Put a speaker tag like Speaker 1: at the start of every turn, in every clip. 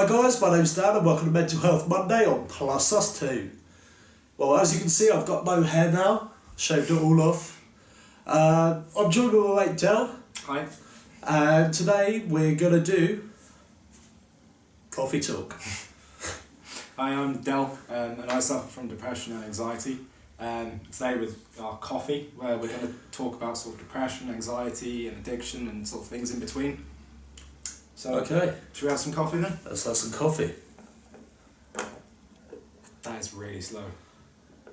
Speaker 1: Hi guys, my name's Dan and welcome to Mental Health Monday on +2. Well, as you can see, I've got no hair now, shaved it all off. I'm joined with my mate Del.
Speaker 2: Hi.
Speaker 1: And today we're going to do coffee talk.
Speaker 2: Hi, I'm Del, and I suffer from depression and anxiety. Today with our coffee, where we're going to talk about sort of depression, anxiety and addiction and sort of things in between. So,
Speaker 1: Okay.
Speaker 2: Should we have some coffee then?
Speaker 1: Let's have some coffee.
Speaker 2: That is really slow.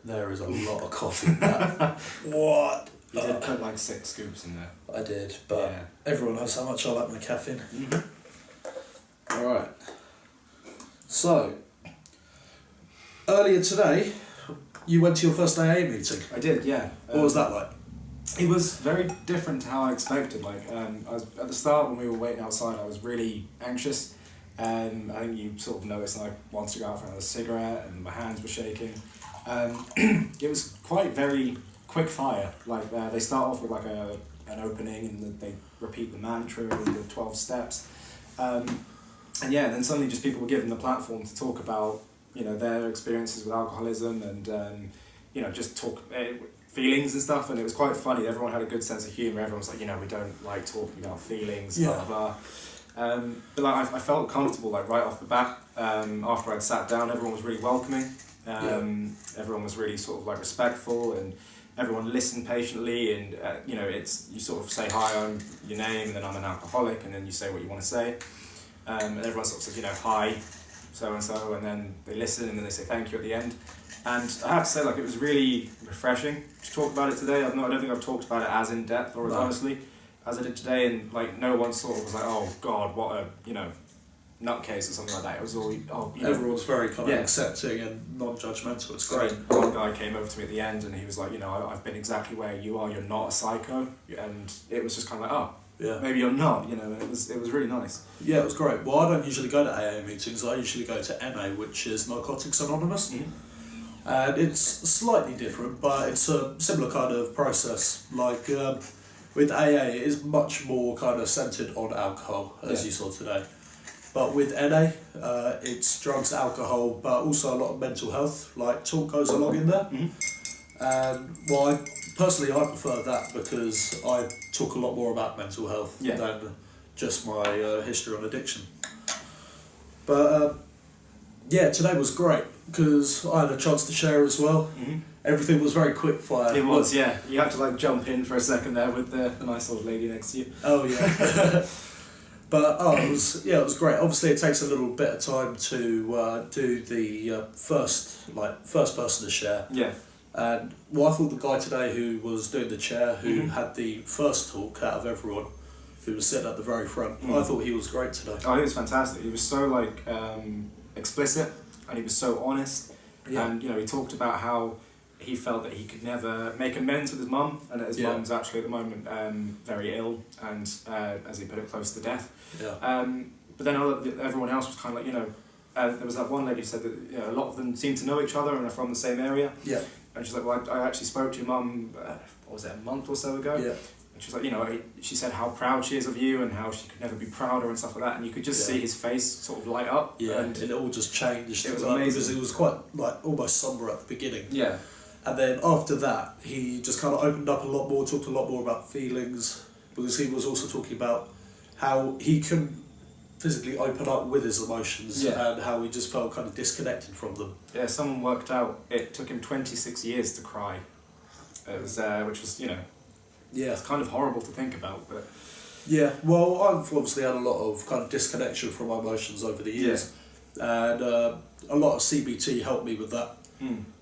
Speaker 1: There is a lot of coffee in that. What?
Speaker 2: You did put like 6 scoops in there.
Speaker 1: I did, but
Speaker 2: Yeah.
Speaker 1: everyone knows how much I like my caffeine.
Speaker 2: Mm-hmm.
Speaker 1: Alright. So, earlier today, you went to your first AA meeting.
Speaker 2: I did, yeah.
Speaker 1: What was that like?
Speaker 2: It was very different to how I expected. Like, I was at the start when we were waiting outside, I was really anxious. I think you sort of noticed I wanted to go out for another cigarette and my hands were shaking. It was quite very quick fire. Like, they start off with like an opening and then they repeat the mantra and the 12 steps. And then suddenly just people were given the platform to talk about, their experiences with alcoholism and, just talk feelings and stuff. And it was quite funny. Everyone had a good sense of humour. Everyone was like, we don't like talking about feelings, blah, blah, blah. But like, I felt comfortable like right off the bat. After I'd sat down, everyone was really welcoming. Everyone was really sort of like respectful and everyone listened patiently and you sort of say hi, I'm your name, and then I'm an alcoholic, and then you say what you want to say, and everyone sort of says hi so and so, and then they listen and then they say thank you at the end. And I have to say, like, it was really refreshing to talk about it today. I don't think I've talked about it as in depth or as honestly as I did today, and like no one sort of was like, oh god, what a nutcase or something like that. It was all
Speaker 1: Everyone was very kind of accepting and non-judgmental. It's great.
Speaker 2: One guy came over to me at the end and he was like, I've been exactly where you are. You're not a psycho, and it was just kind of like, maybe you're not. And it was really nice. Yeah,
Speaker 1: it was great. Well, I don't usually go to AA meetings. I usually go to NA, which is Narcotics Anonymous.
Speaker 2: Mm-hmm.
Speaker 1: And it's slightly different, but it's a similar kind of process. Like with AA, it is much more kind of centred on alcohol, as you saw today. But with NA, it's drugs, alcohol, but also a lot of mental health, like talk goes along in there.
Speaker 2: Mm-hmm.
Speaker 1: And I prefer that because I talk a lot more about mental health than just my history on addiction. But today was great because I had a chance to share as well.
Speaker 2: Mm-hmm.
Speaker 1: Everything was very quick fire.
Speaker 2: It was, yeah. You had to like jump in for a second there with the nice old lady next to you.
Speaker 1: Oh yeah. But it was great. Obviously, it takes a little bit of time to do the first person to share.
Speaker 2: Yeah.
Speaker 1: And I thought the guy today who was doing the chair, who had the first talk out of everyone, who was sitting at the very front, I thought he was great today.
Speaker 2: Oh, he was fantastic. He was so like explicit, and he was so honest. Yeah. And he talked about how he felt that he could never make amends with his mum, and that his mum's actually at the moment very ill and, as he put it, close to death.
Speaker 1: Yeah.
Speaker 2: But then everyone else was kind of like, there was that one lady who said that a lot of them seem to know each other and are from the same area.
Speaker 1: Yeah.
Speaker 2: And she's like, well, I actually spoke to your mum, a month or so ago?
Speaker 1: Yeah.
Speaker 2: And she was like, she said how proud she is of you and how she could never be prouder and stuff like that. And you could just see his face sort of light up.
Speaker 1: Yeah,
Speaker 2: and
Speaker 1: it all just changed.
Speaker 2: It was amazing.
Speaker 1: Because it was quite like almost sombre at the beginning.
Speaker 2: Yeah.
Speaker 1: And then after that, he just kind of opened up a lot more, talked a lot more about feelings, because he was also talking about how he couldn't physically open up with his emotions and how he just felt kind of disconnected from them.
Speaker 2: Yeah, someone worked out it took him 26 years to cry. It was, which was, it's kind of horrible to think about, but...
Speaker 1: Yeah, well, I've obviously had a lot of kind of disconnection from my emotions over the years, and a lot of CBT helped me with that.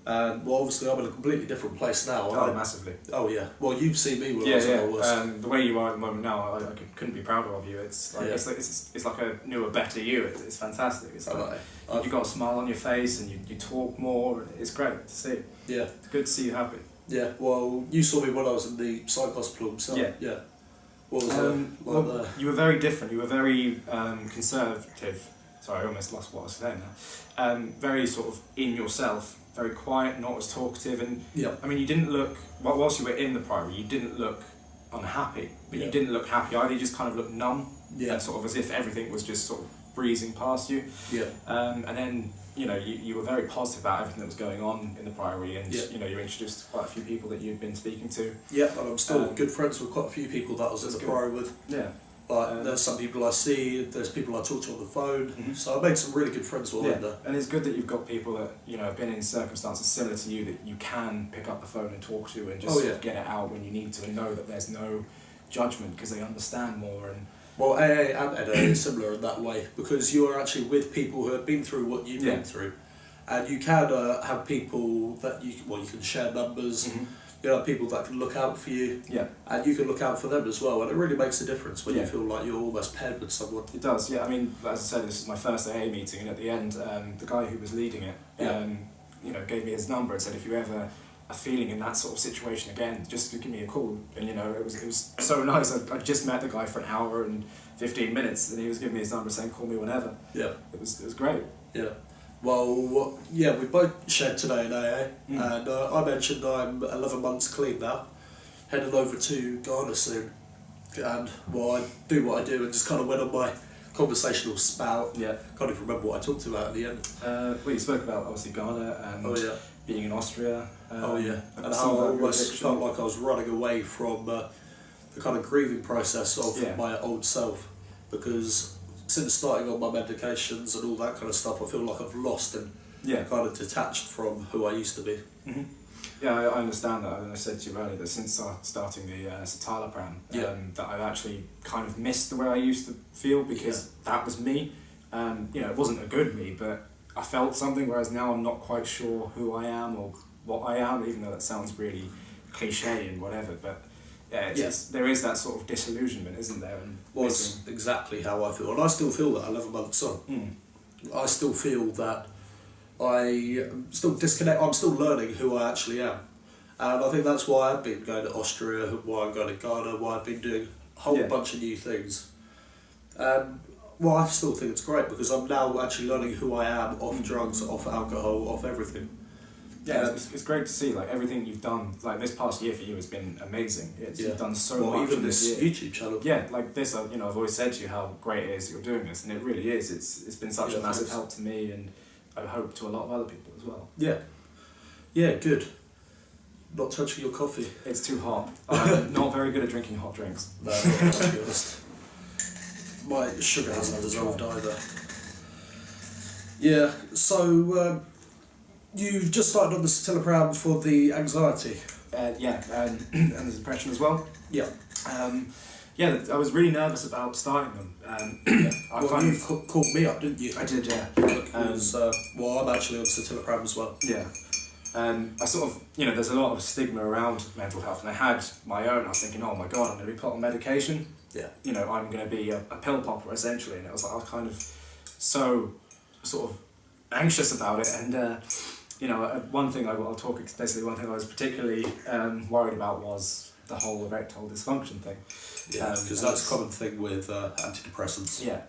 Speaker 1: And well, obviously I'm in a completely different place now.
Speaker 2: Massively.
Speaker 1: Oh yeah. Well, you've seen me when I was at my worst.
Speaker 2: The way you are at the moment now, I couldn't be prouder of you. It's like it's like a newer, better you. It's fantastic. It's like you've got a smile on your face and you talk more. And it's great to see.
Speaker 1: Yeah.
Speaker 2: It's good to see you happy.
Speaker 1: Yeah. Well, you saw me when I was in the psych hospital. So yeah. What was there?
Speaker 2: You were very different. You were very conservative. Sorry, I almost lost what I was saying now. Very sort of in yourself. Very quiet, not as talkative, and I mean, you didn't look. Whilst you were in the priory, you didn't look unhappy, but you didn't look happy either. You just kind of looked numb, and sort of as if everything was just sort of breezing past you.
Speaker 1: Yeah.
Speaker 2: And then, you know, you were very positive about everything that was going on in the Priory, and
Speaker 1: Yeah.
Speaker 2: you know, you introduced quite a few people that you'd been speaking to.
Speaker 1: Yeah, and I'm still good friends with quite a few people that I was in the Priory with.
Speaker 2: Yeah.
Speaker 1: Like, there's some people I see, there's people I talk to on the phone, so I made some really good friends while in there.
Speaker 2: And it's good that you've got people that, you know, have been in circumstances similar to you that you can pick up the phone and talk to and just sort of get it out when you need to, and know that there's no judgment because they understand more. And
Speaker 1: well, AA and NA is similar in that way, because you are actually with people who have been through what you've been through, and you can have people that you can share numbers. You know, people that can look out for you, and you can look out for them as well, and it really makes a difference when you feel like you're almost paired with someone.
Speaker 2: It does, yeah. I mean, as I said, this is my first AA meeting, and at the end, the guy who was leading it, you know, gave me his number and said, if you ever are feeling in that sort of situation again, just give me a call. And you know, it was so nice. I just met the guy for an hour and 15 minutes, and he was giving me his number saying, call me whenever. Yeah, it was great.
Speaker 1: Yeah. Well, yeah, we both shared today in AA, and I mentioned I'm 11 months clean now, headed over to Ghana soon, and well, I do what I do and just kind of went on my conversational spout. Yeah. Can't even remember what I talked about at the end.
Speaker 2: Well, you spoke about obviously Ghana and being in Austria.
Speaker 1: And how I almost felt like I was running away from the kind of grieving process of my old self, because since starting on my medications and all that kind of stuff, I feel like I've lost and kind of detached from who I used to be.
Speaker 2: Yeah, I understand that, and I said to you earlier that since starting the citalopram, that I've actually kind of missed the way I used to feel, because that was me. You know, it wasn't a good me, but I felt something, whereas now I'm not quite sure who I am or what I am, even though that sounds really cliche and whatever, but there is that sort of disillusionment, isn't there? And
Speaker 1: well, it's exactly how I feel, and I still feel that 11 months on. I still feel that I'm still disconnected. I'm still learning who I actually am, and I think that's why I've been going to Austria, why I'm going to Ghana, why I've been doing a whole bunch of new things. Well, I still think it's great, because I'm now actually learning who I am off drugs, off alcohol, off everything.
Speaker 2: Yeah, it's great to see, like, everything you've done. Like, this past year for you has been amazing. You've done so much.
Speaker 1: Even this YouTube channel.
Speaker 2: Yeah, like this, you know, I've always said to you how great it is that you're doing this, and it really is. It's been such a massive help to me, and I hope to a lot of other people as well. Yeah. Yeah, good. Not touching your coffee. It's too hot. I'm not very good at drinking hot drinks.
Speaker 1: No, to be honest. My sugar hasn't dissolved either. Yeah, so you've just started on the citalopram for the anxiety.
Speaker 2: And the depression as well. Yeah. I was really nervous about starting them.
Speaker 1: You called me up, didn't you?
Speaker 2: I did, yeah.
Speaker 1: Well, I'm actually on citalopram as well.
Speaker 2: Yeah. I sort of, you know, there's a lot of stigma around mental health, and I had my own. I was thinking, oh my god, I'm going to be put on medication. Yeah. You know, I'm going to be a pill popper essentially, and it was like I was kind of so sort of anxious about it, and you know, one thing I'll talk explicitly. One thing I was particularly worried about was the whole erectile dysfunction thing.
Speaker 1: Yeah, because that's a common thing with antidepressants.
Speaker 2: Yeah.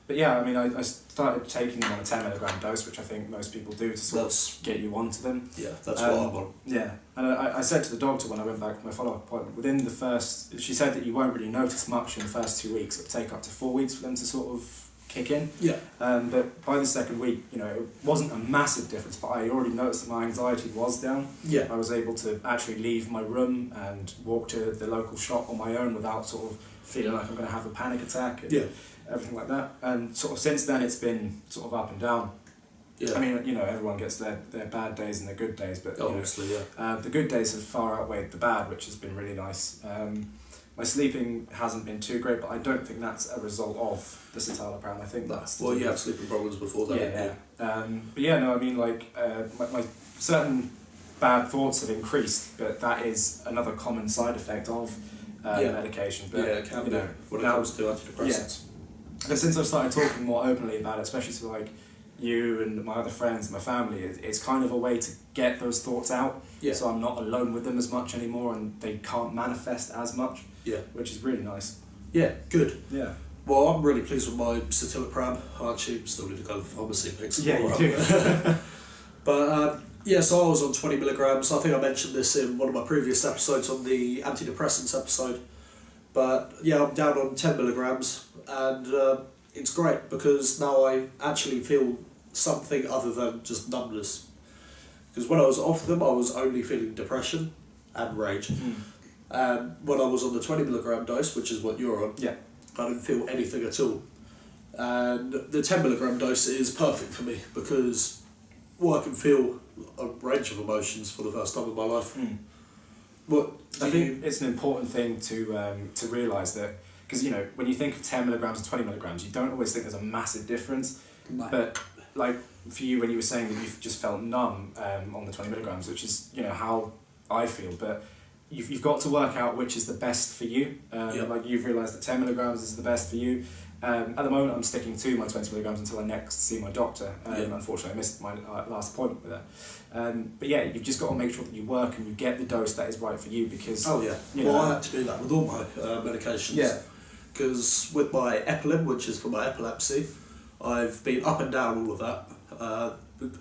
Speaker 2: But yeah, I mean, I started taking them on a 10 milligram dose, which I think most people do to sort of get you onto them.
Speaker 1: Yeah, that's what I'm on.
Speaker 2: Yeah, and I said to the doctor when I went back for my follow-up appointment, within the first, she said that you won't really notice much in the first 2 weeks. It'll take up to 4 weeks for them to sort of kick in. Yeah. But by the second week, you know, it wasn't a massive difference, but I already noticed that my anxiety was down. Yeah. I was able to actually leave my room and walk to the local shop on my own without sort of feeling like I'm going to have a panic attack. And everything like that, and sort of since then it's been sort of up and down. Yeah. I mean, you know, everyone gets their bad days and their good days, but obviously, the good days have far outweighed the bad, which has been really nice. My sleeping hasn't been too great, but I don't think that's a result of the citalopram. I think that's
Speaker 1: you had sleeping problems before that.
Speaker 2: But yeah, no, I mean, like my certain bad thoughts have increased, but that is another common side effect of medication. But
Speaker 1: it can be when it comes to antidepressants.
Speaker 2: But since I've started talking more openly about it, especially to like you and my other friends and my family, it's kind of a way to get those thoughts out. Yeah. So I'm not alone with them as much anymore, and they can't manifest as much. Yeah. Which is really nice.
Speaker 1: Yeah, good. Yeah. Well, I'm really pleased with my citalopram. I actually still need to go to the pharmacy and pick some more up. Do. But so I was on 20 milligrams. I think I mentioned this in one of my previous episodes on the antidepressants episode. But yeah, I'm down on 10 milligrams, and it's great because now I actually feel something other than just numbness. Because when I was off them, I was only feeling depression and rage. And when I was on the 20 milligram dose, which is what you're on,
Speaker 2: Yeah.
Speaker 1: I didn't feel anything at all. And the 10 milligram dose is perfect for me because, well, I can feel a range of emotions for the first time in my life. What
Speaker 2: I think it's an important thing to realise that, because when you think of 10 milligrams and 20 milligrams, you don't always think there's a massive difference.
Speaker 1: No.
Speaker 2: But like for you, when you were saying that you've just felt numb on the 20 milligrams, which is how I feel, but you've got to work out which is the best for you. Like you've realised that 10 milligrams is the best for you. At the moment, I'm sticking to my 20 milligrams until I next see my doctor. Unfortunately, I missed my last appointment with her. But yeah, you've just got to make sure that you work and you get the dose that is right for you because...
Speaker 1: Oh yeah, well I had to do that with all my medications.
Speaker 2: Yeah.
Speaker 1: Because with my Epilem, which is for my epilepsy, I've been up and down all of that.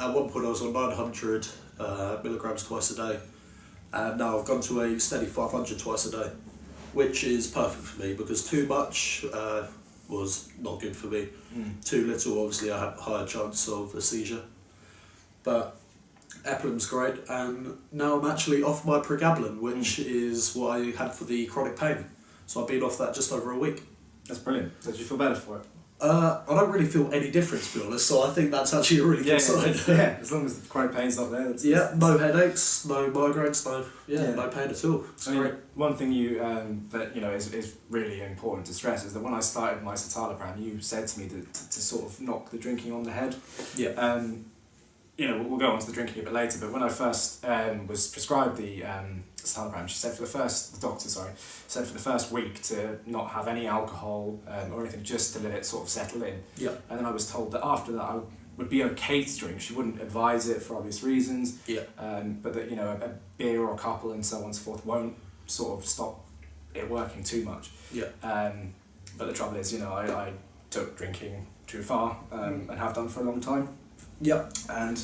Speaker 1: At one point I was on 900 milligrams twice a day, and now I've gone to a steady 500 twice a day, which is perfect for me because too much was not good for me. Too little, obviously I had a higher chance of a seizure. But Epilem's great, and now I'm actually off my pregabalin, which is what I had for the chronic pain. So I've been off that just over a week.
Speaker 2: That's brilliant. So did you feel better for it?
Speaker 1: I don't really feel any difference, to be honest, so I think that's actually a really good sign.
Speaker 2: Yeah, as long as the chronic pain's not there.
Speaker 1: No headaches, no migraines, no pain at all. It's great.
Speaker 2: One thing that is really important to stress is that when I started my citalopram, you said to me that to sort of knock the drinking on the head.
Speaker 1: Yeah.
Speaker 2: We'll go on to the drinking a bit later, but when I first was prescribed the citalopram, the doctor said for the first week to not have any alcohol or anything, just to let it sort of settle in.
Speaker 1: Yeah.
Speaker 2: And then I was told that after that I would be okay to drink. She wouldn't advise it for obvious reasons.
Speaker 1: Yeah.
Speaker 2: But that a beer or a couple and so on and so forth won't sort of stop it working too much.
Speaker 1: Yeah.
Speaker 2: But the trouble is, I took drinking too far and have done for a long time.
Speaker 1: Yeah.
Speaker 2: And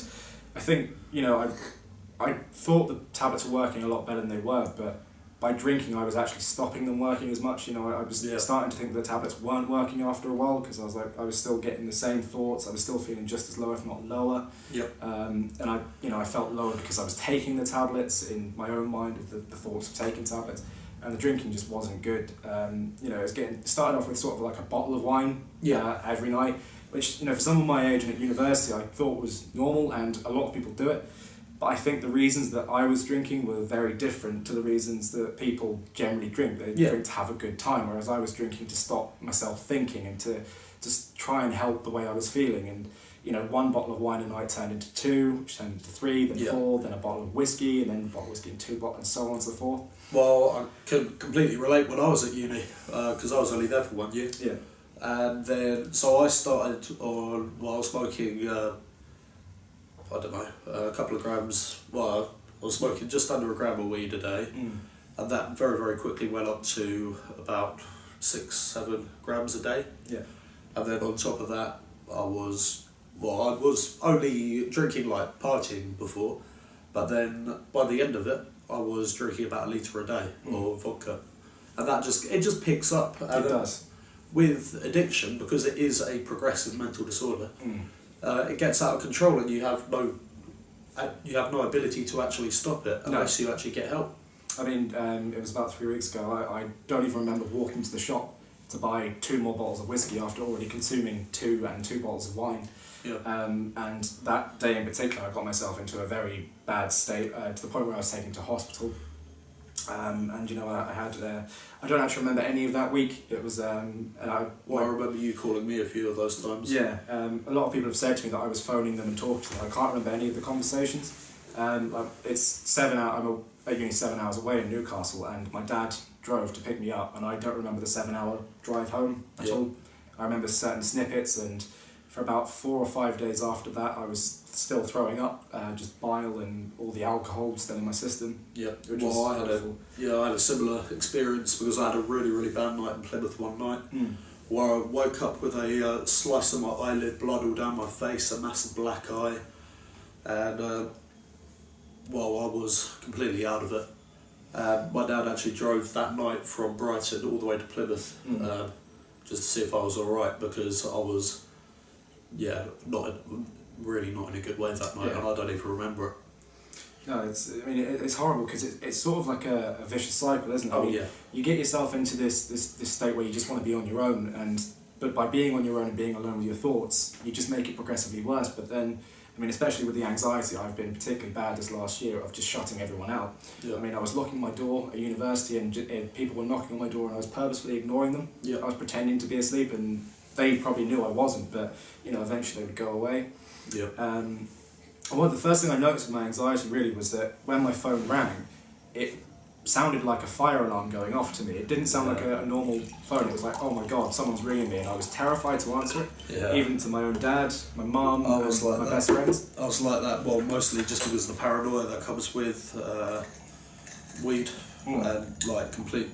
Speaker 2: I think, I thought the tablets were working a lot better than they were, but by drinking I was actually stopping them working as much. I was starting to think the tablets weren't working after a while because I was still getting the same thoughts. I was still feeling just as low, if not lower.
Speaker 1: Yeah.
Speaker 2: And I felt lower because I was taking the tablets in my own mind with the thoughts of taking tablets, and the drinking just wasn't good. It started off with sort of like a bottle of wine every night, which for someone my age and at university I thought was normal, and a lot of people do it. But I think the reasons that I was drinking were very different to the reasons that people generally drink. They drink to have a good time, whereas I was drinking to stop myself thinking and to just try and help the way I was feeling. And one bottle of wine a night turned into 2, which turned into 3, then 4, then a bottle of whiskey, and then a bottle of whiskey and 2 bottles, and so on and so forth.
Speaker 1: Well, I can completely relate when I was at uni, because I was only there for 1 year.
Speaker 2: Yeah.
Speaker 1: And then, so I started on, I was smoking, a couple of grams, I was smoking just under a gram of weed a day, and that very, very quickly went up to about 6-7 grams a day.
Speaker 2: Yeah.
Speaker 1: And then on top of that, I was only drinking like partying before, but then by the end of it, I was drinking about 1 litre a day of vodka. And that just picks up.
Speaker 2: It does.
Speaker 1: With addiction, because it is a progressive mental disorder, it gets out of control, and you have no ability to actually stop it unless you actually get help.
Speaker 2: I mean, it was about 3 weeks ago. I don't even remember walking to the shop to buy 2 more bottles of whiskey after already consuming 2 bottles of wine.
Speaker 1: Yeah.
Speaker 2: And that day in particular, I got myself into a very bad state to the point where I was taken to hospital. I had, I don't actually remember any of that week. It was, I
Speaker 1: remember you calling me a few of those times.
Speaker 2: Yeah, a lot of people have said to me that I was phoning them and talking to them. I can't remember any of the conversations. It's 7 hours, I'm at uni 7 hours away in Newcastle, and my dad drove to pick me up, and I don't remember the 7-hour drive home at all. I remember certain snippets, and for about 4 or 5 days after that, I was still throwing up, just bile and all the alcohol still in my system.
Speaker 1: Yeah, I had a similar experience because I had a really, really bad night in Plymouth one night, where I woke up with a slice of my eyelid, blood all down my face, a massive black eye, and I was completely out of it. My dad actually drove that night from Brighton all the way to Plymouth, just to see if I was alright, because I was, really not in a good way that night, and I don't even remember it.
Speaker 2: No, it's horrible because it's sort of like a vicious cycle, isn't it?
Speaker 1: Oh, yeah.
Speaker 2: You get yourself into this state where you just want to be on your own, but by being on your own and being alone with your thoughts, you just make it progressively worse. But then, especially with the anxiety, I've been particularly bad this last year of just shutting everyone out.
Speaker 1: Yeah.
Speaker 2: I was locking my door at university and people were knocking on my door and I was purposefully ignoring them.
Speaker 1: Yeah.
Speaker 2: I was pretending to be asleep and they probably knew I wasn't, but eventually they would go away.
Speaker 1: Yeah.
Speaker 2: And the first thing I noticed with my anxiety really was that when my phone rang, it sounded like a fire alarm going off to me. It didn't sound like a normal phone. It was like, oh my god, someone's ringing me, and I was terrified to answer it. Yeah. Even to my own dad, my mum, my best friends.
Speaker 1: I was like that, well, mostly just because of the paranoia that comes with weed and like complete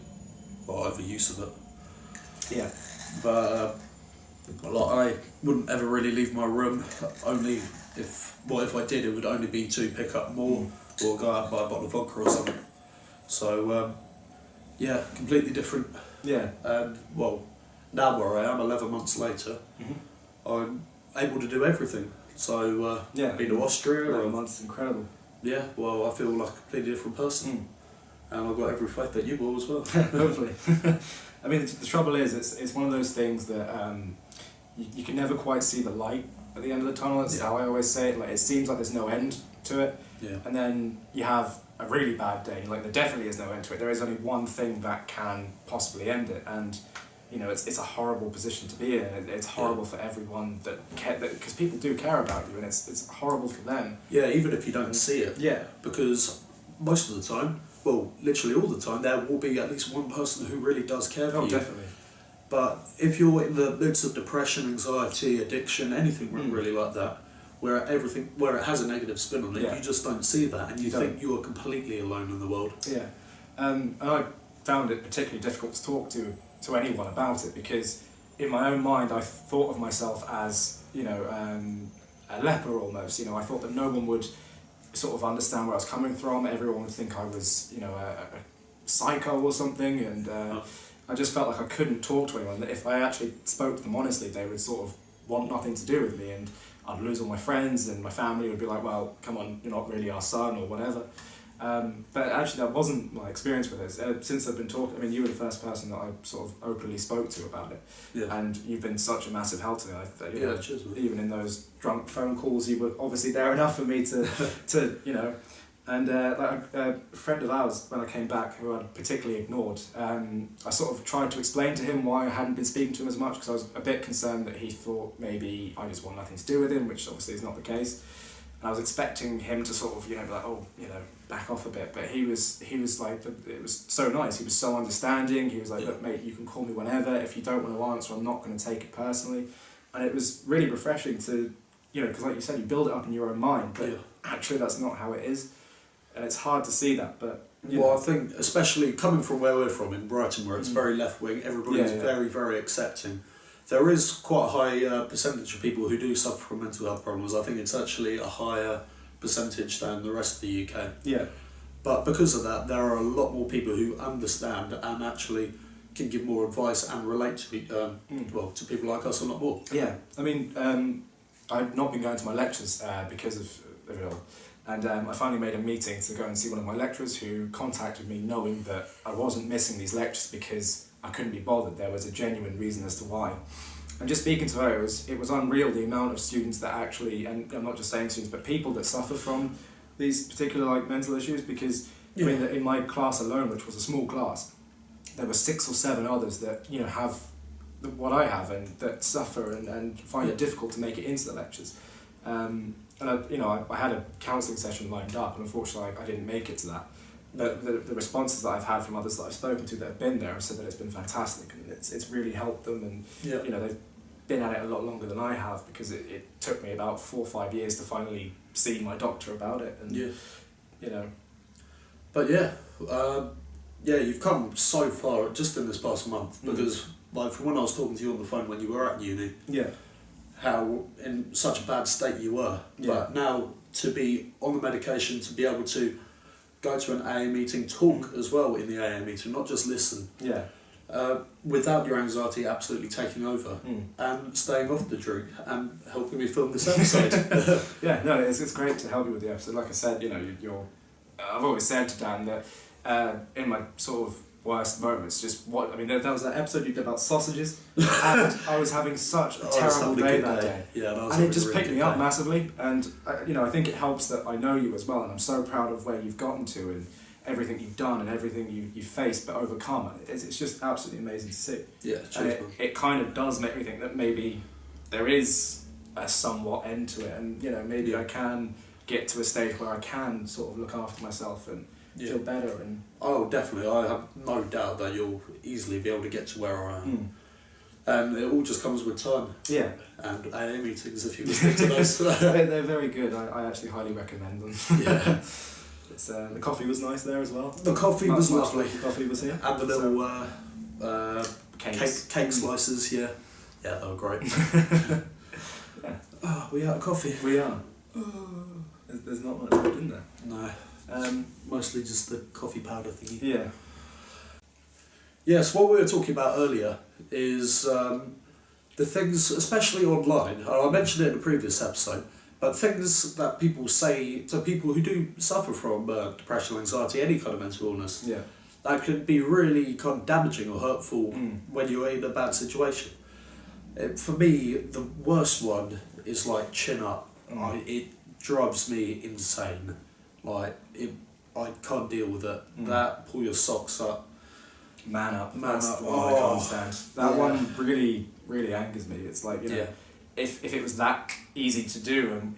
Speaker 1: overuse of it.
Speaker 2: Yeah.
Speaker 1: But I wouldn't ever really leave my room, only if I did, it would only be to pick up more or go out and buy a bottle of vodka or something. So, completely different.
Speaker 2: Yeah.
Speaker 1: And, now where I am, 11 months later, I'm able to do everything. So, been to Austria.
Speaker 2: 11 months, incredible.
Speaker 1: Yeah, I feel like a completely different person. And I've got every faith that you will as well.
Speaker 2: Hopefully. The trouble is, it's one of those things that you can never quite see the light at the end of the tunnel. That's how I always say it. Like, it seems like there's no end to it. Yeah. And then you have a really bad day. Like, there definitely is no end to it. There is only one thing that can possibly end it. And, it's a horrible position to be in. It's horrible for everyone because people do care about you, and it's horrible for them.
Speaker 1: Yeah, even if you don't see it.
Speaker 2: Yeah.
Speaker 1: Because most of the time, literally all the time, there will be at least one person who really does care for you.
Speaker 2: Oh, definitely.
Speaker 1: But if you're in the midst of depression, anxiety, addiction, anything really like that, where it has a negative spin on it, you just don't see that, and you think you are completely alone in the world.
Speaker 2: Yeah. And I found it particularly difficult to talk to anyone about it, because in my own mind I thought of myself as a leper almost. I thought that no one would sort of understand where I was coming from. Everyone would think I was a psycho or something, and I just felt like I couldn't talk to anyone. That if I actually spoke to them honestly, they would sort of want nothing to do with me, and I'd lose all my friends, and my family would be like, well, come on, you're not really our son, or whatever. But actually that wasn't my experience with it. Since I've been talking, you were the first person that I sort of openly spoke to about it. Yeah. And you've been such a massive help to me.
Speaker 1: Cheers, man.
Speaker 2: Even in those drunk phone calls, you were obviously there enough for me to And a friend of ours, when I came back, who I'd particularly ignored, I sort of tried to explain to him why I hadn't been speaking to him as much, because I was a bit concerned that he thought maybe I just want nothing to do with him, which obviously is not the case. And I was expecting him to sort of, be like, back off a bit. But he was like, it was so nice. He was so understanding. He was like, look, mate, you can call me whenever. If you don't want to answer, I'm not going to take it personally. And it was really refreshing to, because like you said, you build it up in your own mind, but actually that's not how it is. And it's hard to see that, but...
Speaker 1: I think, especially coming from where we're from, in Brighton, where it's very left-wing, everybody is very, very accepting. There is quite a high percentage of people who do suffer from mental health problems. I think it's actually a higher percentage than the rest of the UK.
Speaker 2: Yeah.
Speaker 1: But because of that, there are a lot more people who understand and actually can give more advice and relate to to people like us a lot more.
Speaker 2: Yeah. I've not been going to my lectures because of it all. And I finally made a meeting to go and see one of my lecturers, who contacted me knowing that I wasn't missing these lectures because I couldn't be bothered. There was a genuine reason as to why. And just speaking to her, it was unreal, the amount of students that actually, and I'm not just saying students, but people that suffer from these particular mental issues, because in my class alone, which was a small class, there were 6 or 7 others that have what I have, and that suffer and find it difficult to make it into the lectures. And I had a counselling session lined up, and unfortunately I didn't make it to that. But the responses that I've had from others that I've spoken to that have been there have said that it's been fantastic, and it's really helped them, and they've been at it a lot longer than I have, because it took me about 4 or 5 years to finally see my doctor about it, and
Speaker 1: But you've come so far just in this past month, because from when I was talking to you on the phone when you were at uni, how in such a bad state you were, but now to be on the medication, to be able to go to an AA meeting, talk as well in the AA meeting, not just listen. without your anxiety absolutely taking over, and staying off the drink and helping me film this episode.
Speaker 2: Yeah, no, it's great to help you with the episode. Like I said, you know, I've always said to Dan that in my sort of worst moments, there was that episode you did about sausages, and I was having such a terrible day that day.
Speaker 1: Yeah,
Speaker 2: and it just picked me up massively, and I think it helps that I know you as well, and I'm so proud of where you've gotten to and everything you've done and everything you've faced but overcome. It's just absolutely amazing to see.
Speaker 1: Yeah,
Speaker 2: and it kind of does make me think that maybe there is a somewhat end to it, and maybe I can get to a stage where I can sort of look after myself and feel better. And
Speaker 1: oh, definitely, I have no doubt that you'll easily be able to get to where I am. And it all just comes with time.
Speaker 2: Yeah.
Speaker 1: And AA meetings, if you listen to those.
Speaker 2: They're very good. I actually highly recommend them.
Speaker 1: Yeah.
Speaker 2: It's the coffee was nice there as well.
Speaker 1: The coffee was lovely.
Speaker 2: The coffee was here.
Speaker 1: And the little cake slices, yeah. Yeah, they were great.
Speaker 2: Yeah.
Speaker 1: Oh, we out of coffee?
Speaker 2: We are. There's not much left in there.
Speaker 1: No. Mostly just the coffee powder thingy.
Speaker 2: Yeah.
Speaker 1: Yes, what we were talking about earlier is the things, especially online, and I mentioned it in a previous episode, but things that people say to people who do suffer from depression, anxiety, any kind of mental illness, that can be really kind of damaging or hurtful when you're in a bad situation. For me, the worst one is like chin up. It drives me insane. I can't deal with it. That, pull your socks up.
Speaker 2: Man up.
Speaker 1: That's
Speaker 2: the one I can't stand. That one really, really angers me. It's like, if it was that easy to do, and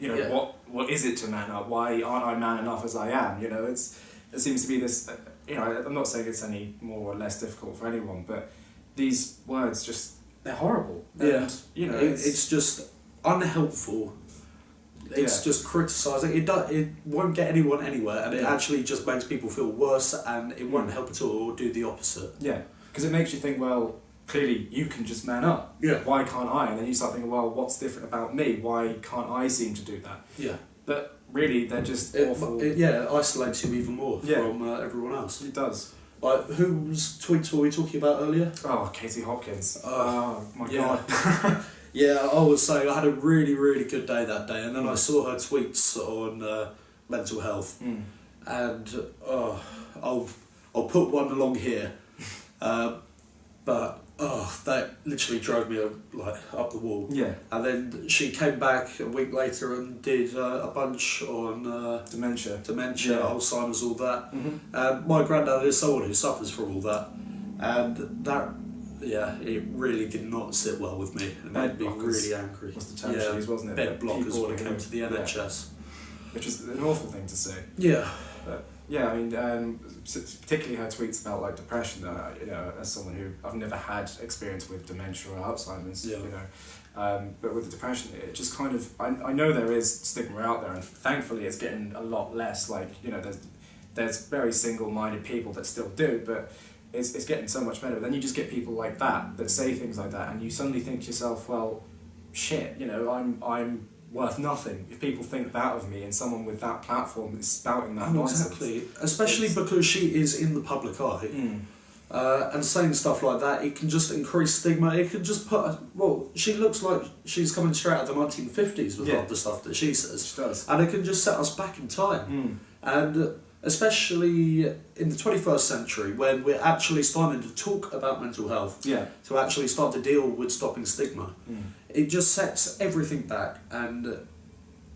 Speaker 2: what is it to man up? Why aren't I man enough as I am? It seems to be this. I'm not saying it's any more or less difficult for anyone, but these words they're horrible.
Speaker 1: Yeah.
Speaker 2: And,
Speaker 1: it's just unhelpful. It's just criticising. It won't get anyone anywhere, and it actually just makes people feel worse, and it won't help at all, or do the opposite.
Speaker 2: Yeah, because it makes you think, well, clearly you can just man up.
Speaker 1: Yeah.
Speaker 2: Why can't I? And then you start thinking, well, what's different about me? Why can't I seem to do that?
Speaker 1: Yeah.
Speaker 2: But really, they're just awful.
Speaker 1: It isolates you even more from everyone else.
Speaker 2: It does.
Speaker 1: Like, whose tweets were we talking about earlier?
Speaker 2: Oh, Katie Hopkins. Oh my God.
Speaker 1: Yeah, I was saying I had a really, really good day that day, and then I saw her tweets on mental health, and I'll put one along here, but that literally drove me up the wall.
Speaker 2: Yeah.
Speaker 1: And then she came back a week later and did a bunch on
Speaker 2: dementia,
Speaker 1: Alzheimer's, all that. And my granddad is someone who suffers from all that, and that. Yeah, it really did not sit well with me. It made me really angry.
Speaker 2: Was the term she used, wasn't it?
Speaker 1: Bed blockers when it came to the NHS.
Speaker 2: Which is an awful thing to say.
Speaker 1: Yeah.
Speaker 2: But, yeah, I mean, particularly her tweets about like depression. As someone who I've never had experience with dementia or Alzheimer's, but with the depression, it just kind of I know there is stigma out there, and thankfully it's getting a lot less. Like there's very single-minded people that still do, but. It's getting so much better, but then you just get people like that say things like that, and you suddenly think to yourself, well, shit, I'm worth nothing if people think that of me, and someone with that platform is spouting that nonsense. Exactly,
Speaker 1: especially because she is in the public eye, and saying stuff like that, it can just increase stigma. It can just she looks like she's coming straight out of the 1950s with all the stuff that she says.
Speaker 2: She does,
Speaker 1: and it can just set us back in time, and. Especially in the 21st century, when we're actually starting to talk about mental health, to actually start to deal with stopping stigma, it just sets everything back, and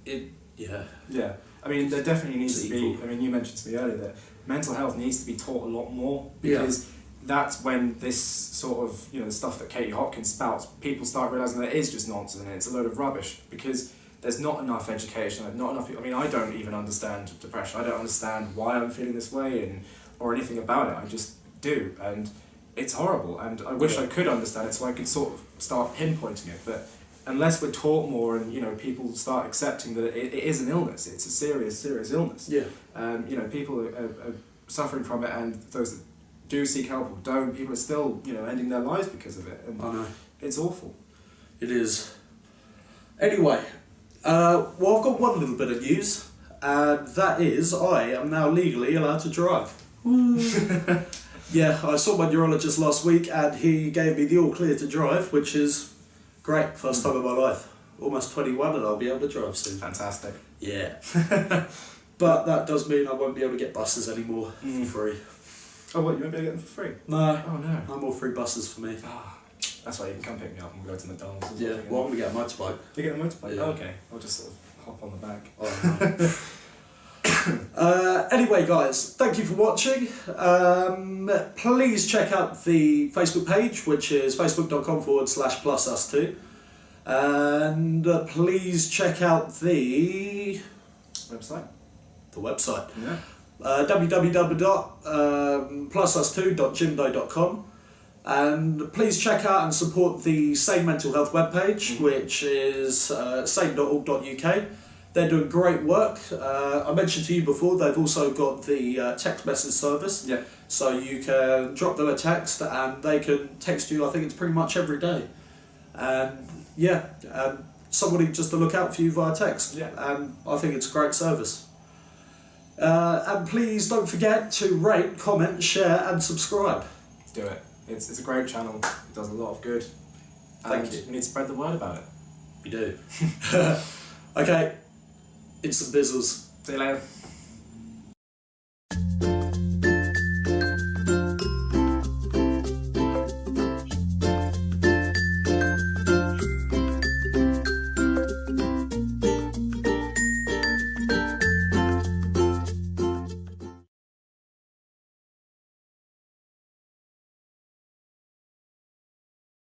Speaker 2: Yeah, I mean, there definitely needs to be, I mean, you mentioned to me earlier that mental health needs to be taught a lot more, because that's when this sort of, the stuff that Katie Hopkins spouts, people start realising that it is just nonsense and it's a load of rubbish, because there's not enough education, not enough people. I mean, I don't even understand depression. I don't understand why I'm feeling this way or anything about it. I just do, and it's horrible. And I wish I could understand it so I could sort of start pinpointing it. But unless we're taught more and people start accepting that it is an illness, it's a serious, serious illness. Yeah. People are suffering from it, and those that do seek help or don't, people are still ending their lives because of it. And
Speaker 1: I know.
Speaker 2: It's awful.
Speaker 1: It is. Anyway. I've got one little bit of news, and that is I am now legally allowed to drive. Yeah, I saw my neurologist last week and he gave me the all clear to drive, which is great. First time in my life. Almost 21 and I'll be able to drive soon.
Speaker 2: Fantastic.
Speaker 1: Yeah. But that does mean I won't be able to get buses anymore for free.
Speaker 2: Oh, what? You won't be able to get them for free?
Speaker 1: No.
Speaker 2: Oh, no.
Speaker 1: No more free buses for me.
Speaker 2: Ah, that's why you can come pick me up and we'll go to McDonald's. Or
Speaker 1: Yeah,
Speaker 2: something.
Speaker 1: well, I'm going to get a motorbike.
Speaker 2: You get a motorbike?
Speaker 1: Yeah.
Speaker 2: Oh, okay. I'll just sort of hop on the back.
Speaker 1: Anyway, guys, thank you for watching. Please check out the Facebook page, which is facebook.com/plusustoo. And please check out the
Speaker 2: Website?
Speaker 1: website.
Speaker 2: Yeah.
Speaker 1: www.plusustoo.mentalhealth. And please check out and support the Sane Mental Health webpage, which is sane.org.uk. They're doing great work. I mentioned to you before, they've also got the text message service.
Speaker 2: Yeah.
Speaker 1: So you can drop them a text and they can text you, I think it's pretty much every day. And yeah, somebody just to look out for you via text.
Speaker 2: Yeah.
Speaker 1: And I think it's a great service. And please don't forget to rate, comment, share and subscribe.
Speaker 2: Do it. It's a great channel. It does a lot of good.
Speaker 1: Thank
Speaker 2: And
Speaker 1: you.
Speaker 2: we need to spread the word about it.
Speaker 1: We do. Okay, it's some bizzles.
Speaker 2: See you later.